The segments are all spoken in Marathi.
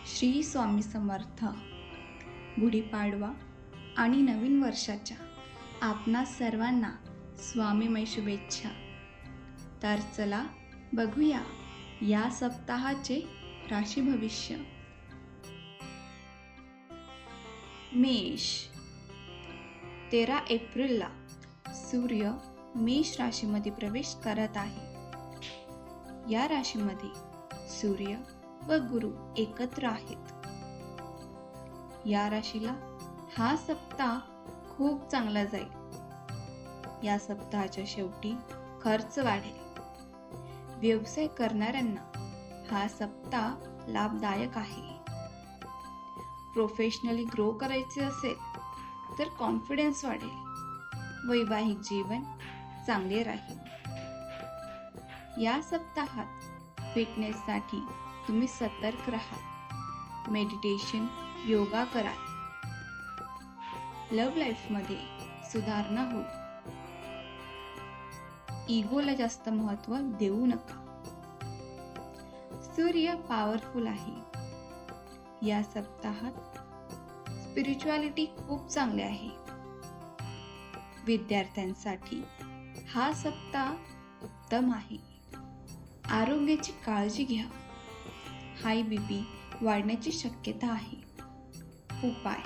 श्री स्वामी समर्थ. गुढीपाडवा आणि नवीन वर्षाच्या आपणा सर्वांना स्वामीमय शुभेच्छा. तर चला बघूया या सप्ताहाचे राशी भविष्य. मेष. 13 एप्रिलला सूर्य मेष राशीमध्ये प्रवेश करत आहे. या राशीमध्ये सूर्य व गुरु एकत्र आहेत. या राशीला हा सप्ताह खूप चांगला जाईल. या सप्ताहाच्या शेवटी खर्च वाढेल. व्यवसाय करणाऱ्यांना हा सप्ताह लाभदायक आहे. प्रोफेशनली ग्रो करायचे असेल तर कॉन्फिडन्स वाढेल. वैवाहिक जीवन चांगले राहील. या सप्ताहात फिटनेससाठी तुम्ही सतर्क राहा. मेडिटेशन, योगा करा. लव्ह लाईफमध्ये सुधारणा होईल. इगोला जास्त महत्त्व देऊ नका. सूर्य पॉवरफुल आहे. या सप्ताहात स्पिरिच्युअलिटी खूप चांगले आहे. विद्यार्थ्यांसाठी हा सप्ताह उत्तम आहे. आरोग्याची काळजी घ्या. हाय बीपी वाढण्याची शक्यता आहे. उपाय: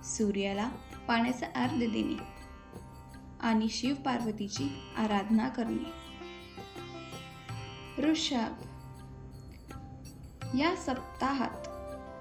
सूर्याला पाण्याचा अर्घ देणे आणि शिव पार्वतीची आराधना करणे. वृषभ. या सप्ताहात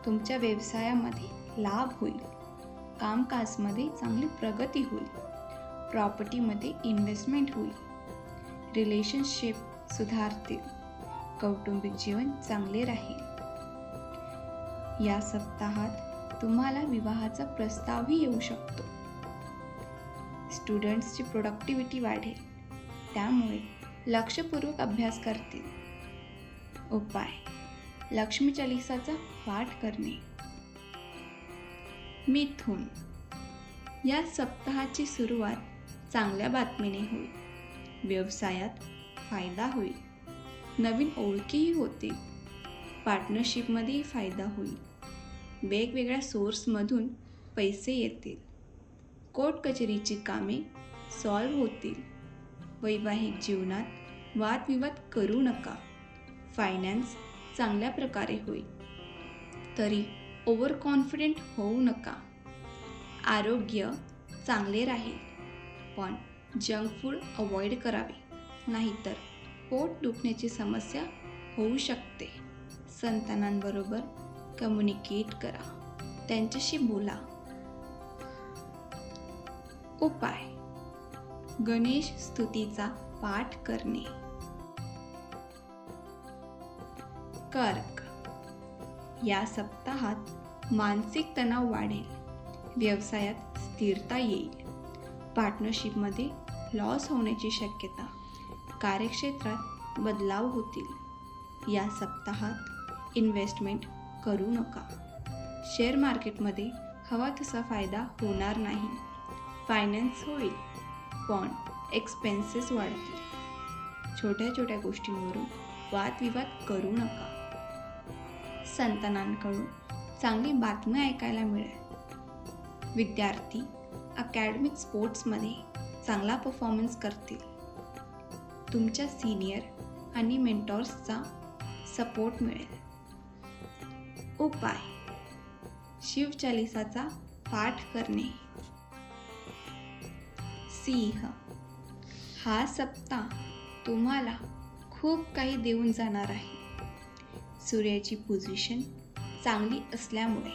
तुमच्या व्यवसायामध्ये लाभ होईल. कामकाजमध्ये चांगली प्रगती होईल. प्रॉपर्टीमध्ये इन्व्हेस्टमेंट होईल. रिलेशनशिप सुधारतील. कौटुंबिक जीवन चांगले राहील. या सप्ताहात तुम्हाला विवाहाचा प्रस्तावही येऊ शकतो. स्टुडंट्सची प्रोडक्टिव्हिटी वाढेल, त्यामुळे लक्षपूर्वक अभ्यास करतील. उपाय: लक्ष्मी चालीसाचा पाठ करणे. मिथुन. या सप्ताहाची सुरुवात चांगल्या बातमीने होईल. व्यवसायात फायदा होईल. नवीन ओळखीही होतील. पार्टनरशिपमध्येही फायदा होईल. वेगवेगळ्या सोर्समधून पैसे येतील. कोर्ट कचेरीची कामे सॉल्व्ह होतील. वैवाहिक जीवनात वादविवाद करू नका. फायनान्स चांगल्या प्रकारे होईल, तरी ओव्हर कॉन्फिडेंट होऊ नका. आरोग्य चांगले राहील, पण जंक फूड अवॉइड करावे, नाहीतर पोट दुखण्याची समस्या होऊ शकते. संतानांबरोबर कम्युनिकेट करा. त्यांच्याशी बोला. उपाय: गणेश स्तुतीचा पाठ करणे. कर्क. या सप्ताहात मानसिक तणाव वाढेल. व्यवसायात स्थिरता येईल. पार्टनरशिपमध्ये लॉस होण्याची शक्यता. कार्यक्षेत्रात बदलाव होतील. या सप्ताहात इन्व्हेस्टमेंट करू नका. शेअर मार्केटमध्ये हवा तसा फायदा होणार नाही. फायनान्स होईल, पण एक्सपेन्सेस वाढतील. छोट्या छोट्या गोष्टींवरून वादविवाद करू नका. संतानांकडून चांगली बातमी ऐकायला मिळेल. विद्यार्थी अकॅडमिक स्पोर्ट्समध्ये चांगला परफॉर्मन्स करतील. तुमच्या सिनियर आणि मेंटॉर्सचा सपोर्ट मिळेल. उपाय: शिव चालीसाचा पाठ करणे. सिंह. हा सप्ताह तुम्हाला खूप काही देऊन जाणार आहे. सूर्याची पोझिशन चांगली असल्यामुळे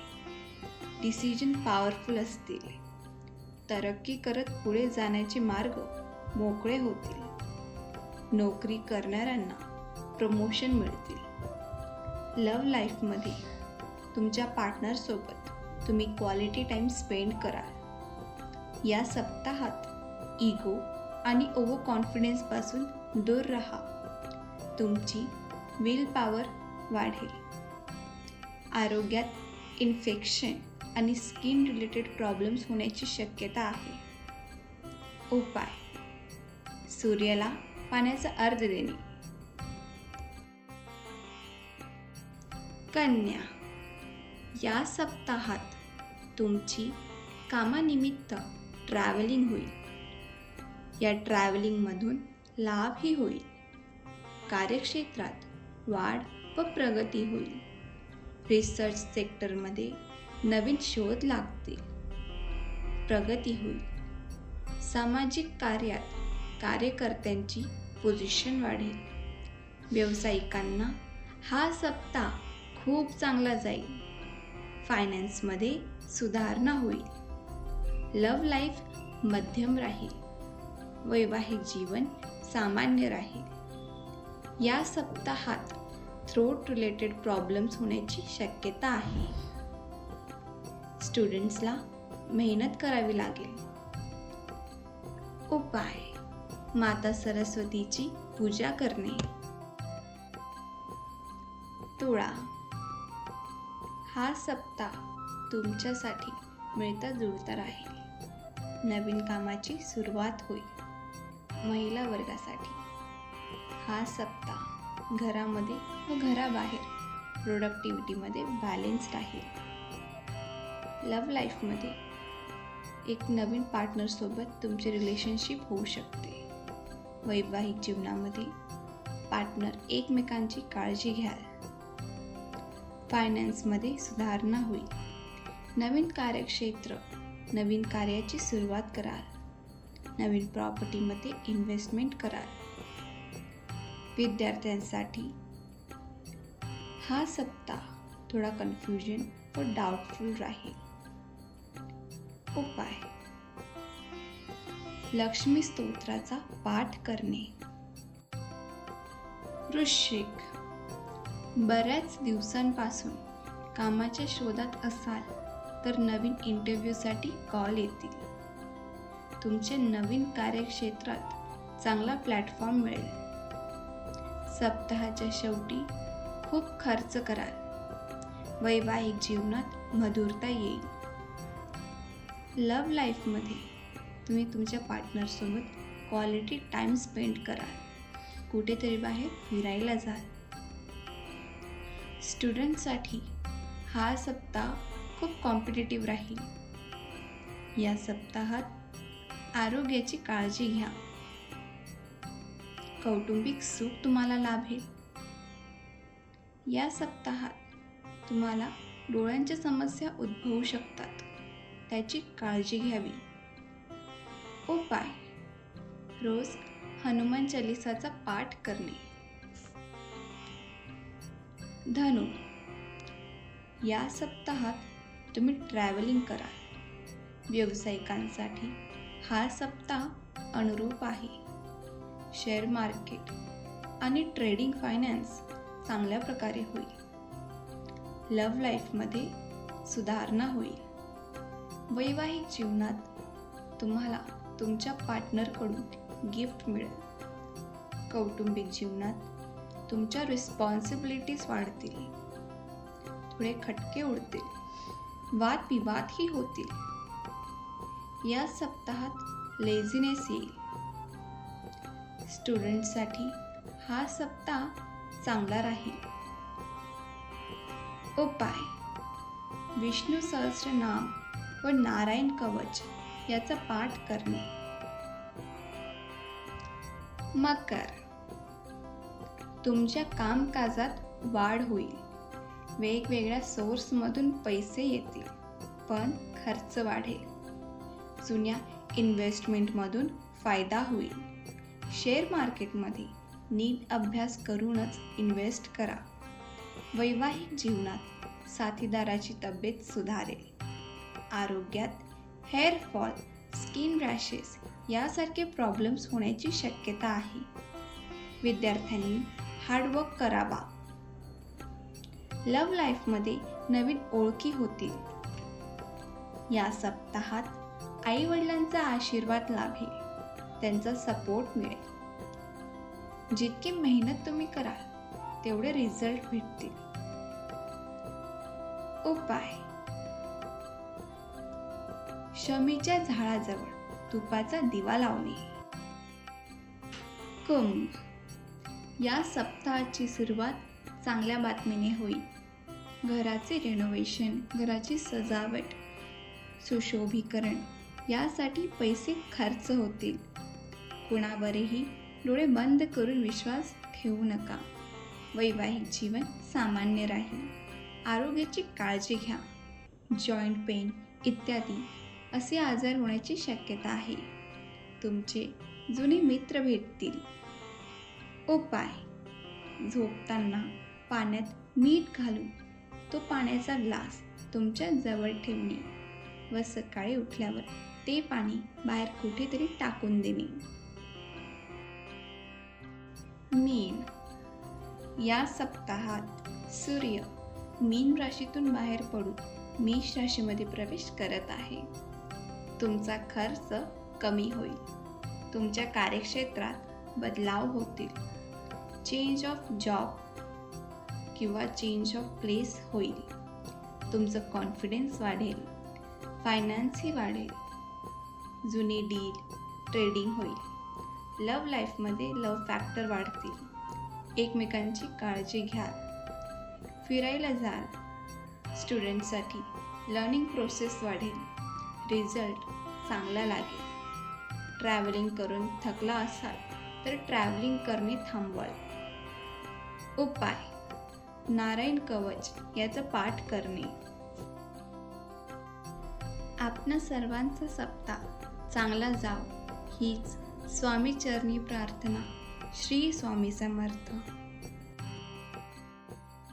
डिसिजन पॉवरफुल असतील. तरक्की करत पुढे जाण्याचे मार्ग मोकळे होतील. नोकरी करणाऱ्यांना प्रमोशन मिळतील. लव्ह लाईफमध्ये तुमच्या पार्टनरसोबत तुम्ही क्वालिटी टाईम स्पेंड कराल. या सप्ताहात इगो आणि ओव्हर कॉन्फिडन्सपासून दूर राहा. तुमची विल पॉवर वाढेल. आरोग्यात इन्फेक्शन आणि स्किन रिलेटेड प्रॉब्लेम्स होण्याची शक्यता आहे. उपाय: सूर्याला पाण्याचा अर्घ देणे. कन्या. या सप्ताहात तुमची कामानिमित्त ट्रॅव्हलिंग होईल. या ट्रॅव्हलिंगमधून लाभही होईल. कार्यक्षेत्रात वाढ व प्रगती होईल. रिसर्च सेक्टरमध्ये नवीन शोध लागतील. प्रगती होईल. सामाजिक कार्यात कार्यकर्त्यांची पोझिशन वाढेल. व्यावसायिकांना हा सप्ताह खूप चांगला जाईल. फायनान्समध्ये सुधारणा होईल. लव्ह लाईफ मध्यम राहील. वैवाहिक जीवन सामान्य राहील. या सप्ताहात थ्रोट रिलेटेड प्रॉब्लेम्स होण्याची शक्यता आहे. स्टुडंट्सला मेहनत करावी लागेल. उपाय: माता सरस्वतीची पूजा करणे. तुळा, हा सप्ताह तुमच्यासाठी मिळता जुळता राहील. नवीन कामाची सुरुवात होईल. महिला वर्गासाठी हा सप्ताह घरामध्ये व घराबाहेर प्रोडक्टिव्हिटीमध्ये बॅलेन्स राहील. लव्ह लाईफमध्ये एक नवीन पार्टनरसोबत तुमचे रिलेशनशिप होऊ शकते. वैवाहिक जीवनामध्ये पार्टनर एकमेकांची काळजी घ्याल. फायनान्समध्ये सुधारणा होईल. नवीन कार्यक्षेत्र, नवीन कार्याची सुरुवात कराल. नवीन प्रॉपर्टीमध्ये इन्व्हेस्टमेंट कराल. विद्यार्थ्यांसाठी हा सप्ताह थोडा कन्फ्युजन व डाऊटफुल राहील. उपाय: लक्ष्मी स्तोत्राचा पाठ करणे. वृश्चिक, बऱ्याच दिवसांपासून कामाच्या शोधात असाल तर नवीन इंटरव्ह्यूसाठी कॉल येतील. तुमच्या नवीन कार्यक्षेत्रात चांगला प्लॅटफॉर्म मिळेल. सप्ताहाच्या शेवटी खूप खर्च कराल. वैवाहिक जीवनात मधुरता येईल. लव्ह लाईफमध्ये तुम्ही तुमच्या पार्टनरसोबत क्वालिटी टाईम स्पेंड कराल. कुठेतरी बाहेर फिरायला जाल. स्टुडंटसाठी हा सप्ताह खूप कॉम्पिटिटिव्ह राहील. या सप्ताहात आरोग्याची काळजी घ्या. कौटुंबिक सुख तुम्हाला लाभेल. या सप्ताहात तुम्हाला डोळ्यांच्या समस्या उद्भवू शकतात. त्याची काळजी घ्यावी. उपाय: रोज हनुमान चालिसाचा पाठ करणे. धनु, या सप्ताहात तुम्ही ट्रॅव्हलिंग कराल. व्यावसायिकांसाठी हा सप्ताह अनुरूप आहे. शेअर मार्केट आणि ट्रेडिंग फायनान्स चांगल्या प्रकारे होईल. लव्ह लाईफमध्ये सुधारणा होईल. वैवाहिक जीवनात तुम्हाला तुमच्या पार्टनरकडून गिफ्ट मिळेल. कौटुंबिक जीवनात तुमच्या रिस्पॉन्सिबिलिटीज वाढतील. थोडे खटके उडतील. वादविवादही होतील. या सप्ताहात लेझीनेस येईल. स्टुडंटसाठी हा सप्ताह चांगला राहील. उपाय: विष्णू सहस्रनाम व नारायण कवच याचा पाठ करणे. मकर, तुमच्या कामकाजात वाढ होईल. वेगवेगळ्या सोर्समधून पैसे येतील, पण खर्च वाढेल. जुन्या इन्व्हेस्टमेंटमधून फायदा होईल. शेअर मार्केटमध्ये नीट अभ्यास करूनच इन्व्हेस्ट करा. वैवाहिक जीवनात साथीदाराची तब्येत सुधारेल. आरोग्यात हेअरफॉल, स्किन रॅशेस यासारखे प्रॉब्लेम्स होण्याची शक्यता आहे. विद्यार्थ्यांनी हार्डवर्क करावा. लव्ह लाईफमध्ये नवीन ओळखी होतील. या सप्ताहात आई वडिलांचा आशीर्वाद लाभेल. त्यांचा सपोर्ट मिळेल. जितकी मेहनत तुम्ही कराल तेवढे रिझल्ट भेटतील. उपाय: शमीच्या झाडाजवळ तुपाचा दिवा लावणे. कुंभ, या सप्ताहाची सुरुवात चांगल्या बातमीने होईल. घराचे रेनोव्हेशन, घराची सजावट, सुशोभीकरण यासाठी पैसे खर्च होतील. कुणावरही डोळे बंद करून विश्वास ठेवू नका. वैवाहिक जीवन सामान्य राहील. आरोग्याची काळजी घ्या. जॉईंट पेन इत्यादी असे आजार होण्याची शक्यता आहे. तुमचे जुने मित्र भेटतील. उपाय: झोपताना पाण्यात मीठ घालून तो पाण्याचा ग्लास तुमच्या जवळ ठेवणे व सकाळी उठल्यावर ते पाणी बाहेर कुठेतरी टाकून देणे. मीन. या सप्ताहात सूर्य मीन राशीतून बाहेर पडून मेष राशीमध्ये प्रवेश करत आहे. तुमचा खर्च कमी होईल. तुमच्या कार्यक्षेत्रात बदलाव होतील. चेंज ऑफ जॉब किंवा चेंज ऑफ प्लेस होईल. तुमचं कॉन्फिडन्स वाढेल. फायनान्सही वाढेल. जुने डील ट्रेडिंग होईल. लव्ह लाईफमध्ये लव्ह फॅक्टर वाढतील. एकमेकांची काळजी घ्या. फिरायला जाल. स्टुडंटसाठी लर्निंग प्रोसेस वाढेल. रिझल्ट चांगला लागेल. ट्रॅव्हलिंग करून थकला असाल तर ट्रॅव्हलिंग करणे थांबवाल. उपाय: नारायण कवच याचा पाठ करणे. आपणा सर्वांचा सप्ताह चांगला जाव हीच स्वामी चरणी प्रार्थना. श्री स्वामी समर्थ.